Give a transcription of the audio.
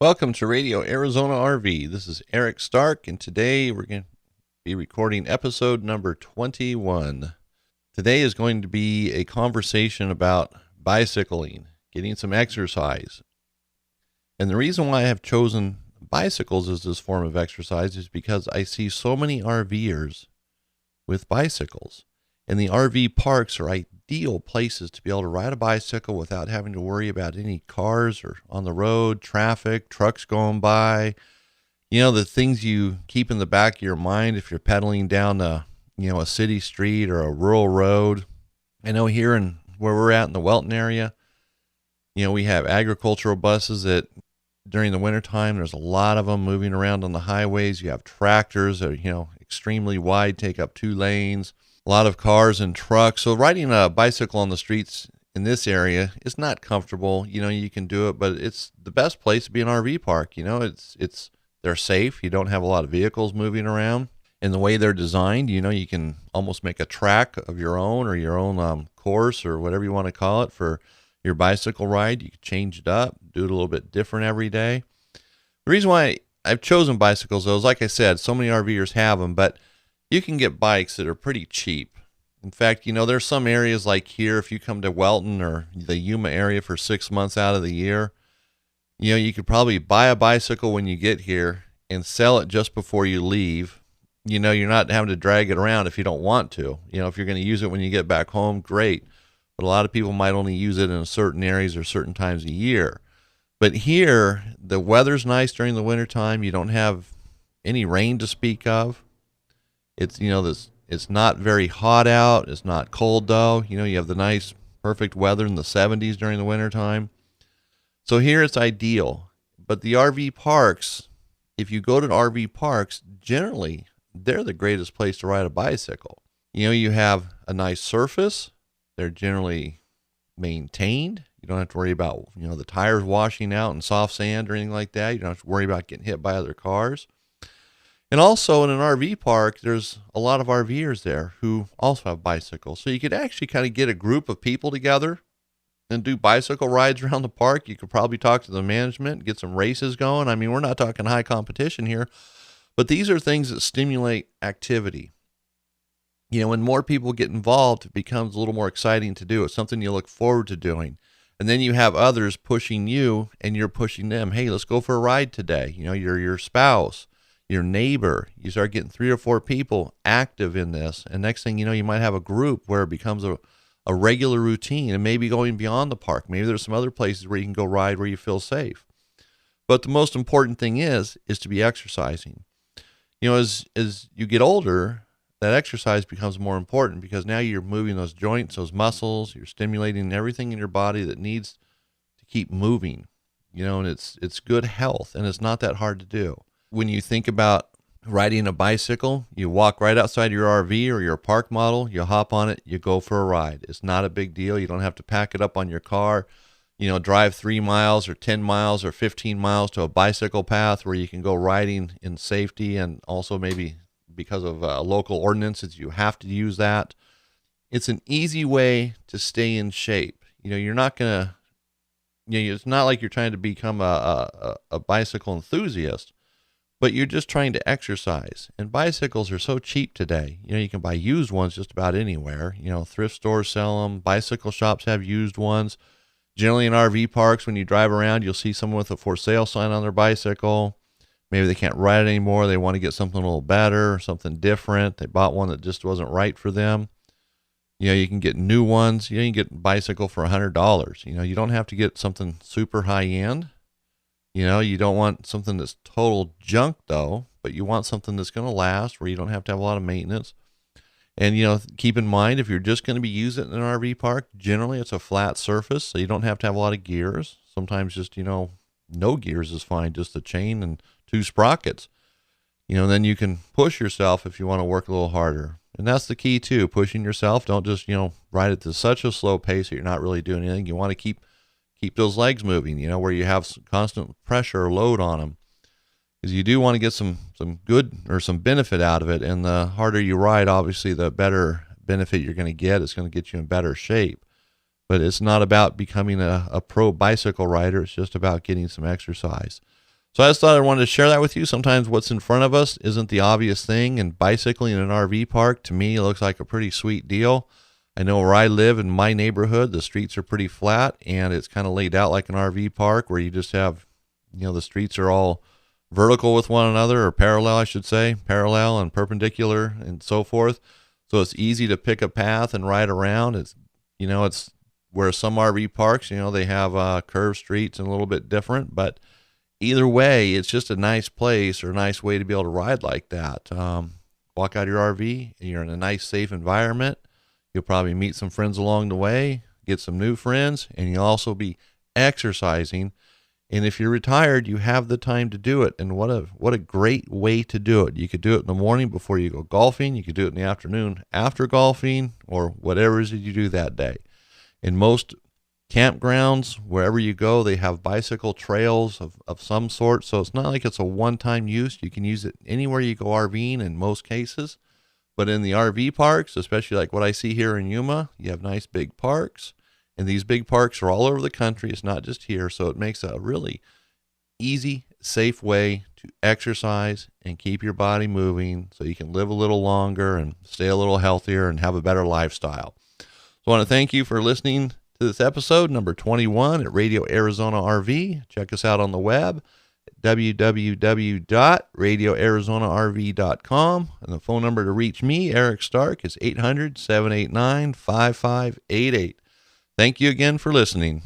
Welcome to Radio Arizona RV. This is Eric Stark, and today we're going to be recording episode number 21. Today is going to be a conversation about bicycling, getting some exercise. And the reason why I have chosen bicycles as this form of exercise is because I see so many RVers with bicycles. And the RV parks are ideal places to be able to ride a bicycle without having to worry about any cars or on the road, traffic, trucks going by. You know, the things you keep in the back of your mind if you're pedaling down a city street or a rural road. I know here in where we're at in the Welton area, we have agricultural buses that during the wintertime, there's a lot of them moving around on the highways. You have tractors that are, extremely wide, take up 2 lanes. A lot of cars and trucks. So riding a bicycle on the streets in this area is not comfortable. You can do it, but it's the best place to be an RV park. They're safe. You don't have a lot of vehicles moving around. And the way they're designed, you can almost make a track of your own or your own course or whatever you want to call it for your bicycle ride. You can change it up, do it a little bit different every day. The reason why I've chosen bicycles, though, is like I said, so many RVers have them, but you can get bikes that are pretty cheap. In fact, there's some areas like here, if you come to Welton or the Yuma area for 6 months out of the year, you could probably buy a bicycle when you get here and sell it just before you leave. You're not having to drag it around if you don't want to. If you're going to use it when you get back home, great. But a lot of people might only use it in certain areas or certain times a year. But here, the weather's nice during the wintertime. You don't have any rain to speak of. It's, it's not very hot out. It's not cold though. You have the nice, perfect weather in the 70s during the wintertime. So here it's ideal. But the RV parks, if you go to RV parks, generally, they're the greatest place to ride a bicycle. You have a nice surface. They're generally maintained. You don't have to worry about, the tires washing out in soft sand or anything like that. You don't have to worry about getting hit by other cars. And also in an RV park, there's a lot of RVers there who also have bicycles. So you could actually kind of get a group of people together and do bicycle rides around the park. You could probably talk to the management, get some races going. I mean, we're not talking high competition here, but these are things that stimulate activity. When more people get involved, it becomes a little more exciting to do. It's something you look forward to doing. And then you have others pushing you and you're pushing them. Hey, let's go for a ride today. You're your spouse, your neighbor. You start getting 3 or 4 people active in this. And next thing you know, you might have a group where it becomes a regular routine and maybe going beyond the park. Maybe there's some other places where you can go ride where you feel safe. But the most important thing is to be exercising. As you get older, that exercise becomes more important because now you're moving those joints, those muscles, you're stimulating everything in your body that needs to keep moving, and it's good health and it's not that hard to do. When you think about riding a bicycle, you walk right outside your RV or your park model, you hop on it, you go for a ride. It's not a big deal. You don't have to pack it up on your car, drive 3 miles or 10 miles or 15 miles to a bicycle path where you can go riding in safety, and also maybe because of local ordinances, you have to use that. It's an easy way to stay in shape. You're not going to, it's not like you're trying to become a bicycle enthusiast, but you're just trying to exercise. And bicycles are so cheap today. You can buy used ones just about anywhere. Thrift stores sell them. Bicycle shops have used ones. Generally in RV parks, when you drive around, you'll see someone with a for sale sign on their bicycle. Maybe they can't ride it anymore. They want to get something a little better, something different. They bought one that just wasn't right for them. You can get new ones. You can get a bicycle for $100. You don't have to get something super high end. You don't want something that's total junk though, but you want something that's going to last where you don't have to have a lot of maintenance. And, keep in mind, if you're just going to be using it in an RV park, generally it's a flat surface, so you don't have to have a lot of gears. Sometimes just, no gears is fine, just a chain and 2 sprockets. Then you can push yourself if you want to work a little harder. And that's the key too, pushing yourself. Don't just, ride it to such a slow pace that you're not really doing anything. You want to keep those legs moving, where you have constant pressure or load on them. Because you do want to get some good or some benefit out of it. And the harder you ride, obviously, the better benefit you're going to get. It's going to get you in better shape. But it's not about becoming a pro bicycle rider. It's just about getting some exercise. So I just thought I wanted to share that with you. Sometimes what's in front of us isn't the obvious thing, and bicycling in an RV park, to me, looks like a pretty sweet deal. I know where I live in my neighborhood, the streets are pretty flat, and it's kind of laid out like an RV park where you just have, the streets are all vertical with one another, or parallel, I should say, parallel and perpendicular and so forth. So it's easy to pick a path and ride around. It's where some RV parks, they have curved streets and a little bit different, but either way, it's just a nice place or a nice way to be able to ride like that. Walk out of your RV, and you're in a nice, safe environment. You'll probably meet some friends along the way, get some new friends, and you'll also be exercising. And if you're retired, you have the time to do it. And what a great way to do it. You could do it in the morning before you go golfing. You could do it in the afternoon after golfing, or whatever it is that you do that day. In most campgrounds, wherever you go, they have bicycle trails of some sort. So it's not like it's a one-time use. You can use it anywhere you go RVing in most cases. But in the RV parks, especially like what I see here in Yuma, you have nice big parks. And these big parks are all over the country. It's not just here. So it makes a really easy, safe way to exercise and keep your body moving so you can live a little longer and stay a little healthier and have a better lifestyle. So I want to thank you for listening to this episode, number 21 at Radio Arizona RV. Check us out on the web at www.radioarizonarv.com. And the phone number to reach me, Eric Stark, is 800-789-5588. Thank you again for listening.